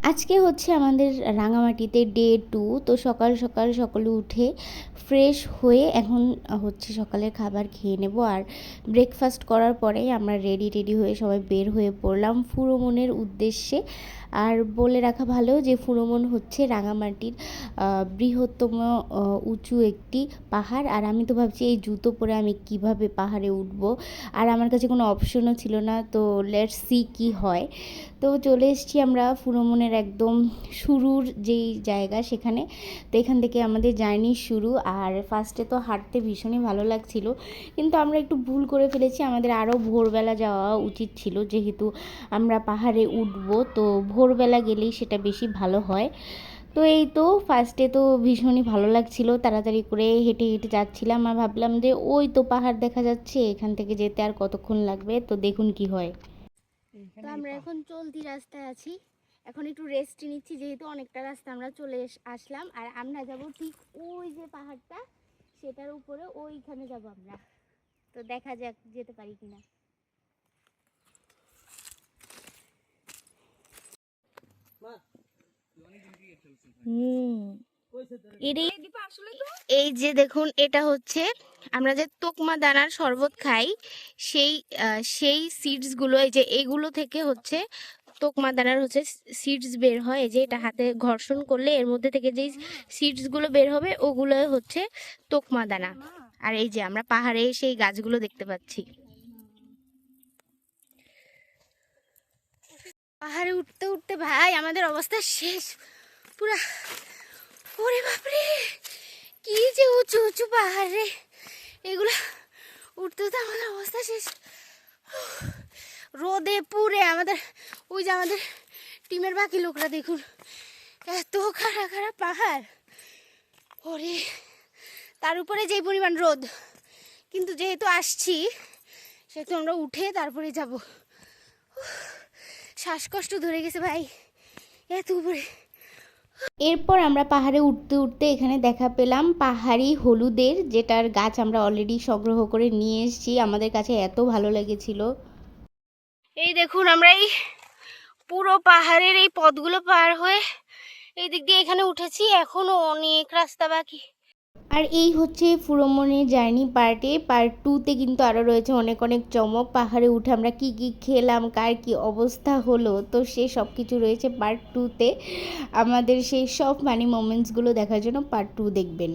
আজকে হচ্ছে আমাদের রাঙামাটিতে ডে 2। তো সকাল সকাল সকলে উঠে ফ্রেশ হয়ে এখন হচ্ছে সকালের খাবার খেয়ে নেব। আর ব্রেকফাস্ট করার পরেই আমরা রেডি হয়ে সবাই বের হয়ে পড়লাম ফুরোমনের উদ্দেশ্যে। আর বলে রাখা ভালো যে ফুরোমন হচ্ছে রাঙামাটির বৃহত্তম উঁচু একটি পাহাড়। আর আমি তো ভাবছি এই জুতো পরে আমি কিভাবে পাহাড়ে উঠব, আর আমার কাছে কোনো অপশনও ছিল না। তো লেটস সি কি হয়। তো চলে এসেছি আমরা ফুরোমনের একদম শুরুর যেই জায়গা সেখানে। তো এখান থেকে আমাদের জার্নি শুরু। আর ফার্স্টে তো হাঁটতে ভীষণই ভালো লাগছিল, কিন্তু আমরা একটু ভুল করে ফেলেছি। আমাদের আরও ভোরবেলা যাওয়া উচিত ছিল, যেহেতু আমরা পাহাড়ে উঠবো। তো ভোরবেলা গেলেই সেটা বেশি ভালো হয়। তো এই তো ফার্স্টে তো ভীষণই ভালো লাগছিল, তাড়াতাড়ি করে হেঁটে হেঁটে যাচ্ছিলাম। আর ভাবলাম যে ওই তো পাহাড় দেখা যাচ্ছে, এখান থেকে যেতে আর কতক্ষণ লাগবে, তো দেখুন কি হয়। তো আমরা এখন চলতি রাস্তায় আছি, এখন একটু রেস্ট নিচ্ছি, যেহেতু অনেকটা রাস্তা আমরা চলে আসলাম। আর আমরা যাব ঠিক ওই যে পাহাড়টা, সেটার উপরে ওইখানে যাব আমরা। তো দেখা যাক যেতে পারি কিনা। এই যে দেখুন, এটা হচ্ছে আমরা যে তোকমা দানার শরবত খাই, সেই সেই সিডস গুলো, এই যে এগুলো থেকে হচ্ছে তোকমা দানার হচ্ছে সিডস বের হয়। এই যে এটা হাতে ঘর্ষণ করলে এর মধ্যে থেকে যেই সিডস গুলো বের হবে ওগুলো হচ্ছে তোকমা দানা। আর এই যে আমরা পাহাড়ে সেই গাছগুলো দেখতে পাচ্ছি। পাহাড়ে উঠতে উঠতে ভাই আমাদের অবস্থা শেষ পুরা। ওরে বাপরে, কি যে উঁচু উঁচু পাহাড় রে এগুলো, উঠতে উঠতে আমাদের অবস্থা শেষ। রোদে পুরে আমাদের, ওই যে আমাদের টিমের বাকি লোকরা দেখুন, এত খাড়া খাড়া পাহাড়, ওরে তার উপরে যেই পরিমাণ রোদ। কিন্তু যেহেতু আসছি সেহেতু আমরা উঠে তারপরে যাব। শ্বাসকষ্ট ধরে গেছে ভাই এত উপরে। এরপর আমরা পাহাড়ে উঠতে উঠতে এখানে দেখা পেলাম পাহাড়ি হলুদের, যেটার গাছ আমরা অলরেডি সংগ্রহ করে নিয়ে এসেছি। আমাদের কাছে এত ভালো লেগেছিল। এই দেখুন, আমরা এই পুরো পাহাড়ের এই পথগুলো পার হয়ে এই দিক দিয়ে এখানে উঠেছি, এখনো অনেক রাস্তা বাকি। আর এই হচ্ছে ফুরোমনের জার্নি পার্ট 2তে কিন্তু আরও রয়েছে অনেক অনেক চমক। পাহাড়ে উঠে আমরা কি কি খেলাম, কার কি অবস্থা হলো, তো সে সব কিছু রয়েছে পার্ট 2তে। আমাদের সেই সব ফানি মোমেন্টসগুলো দেখার জন্য পার্ট 2 দেখবেন।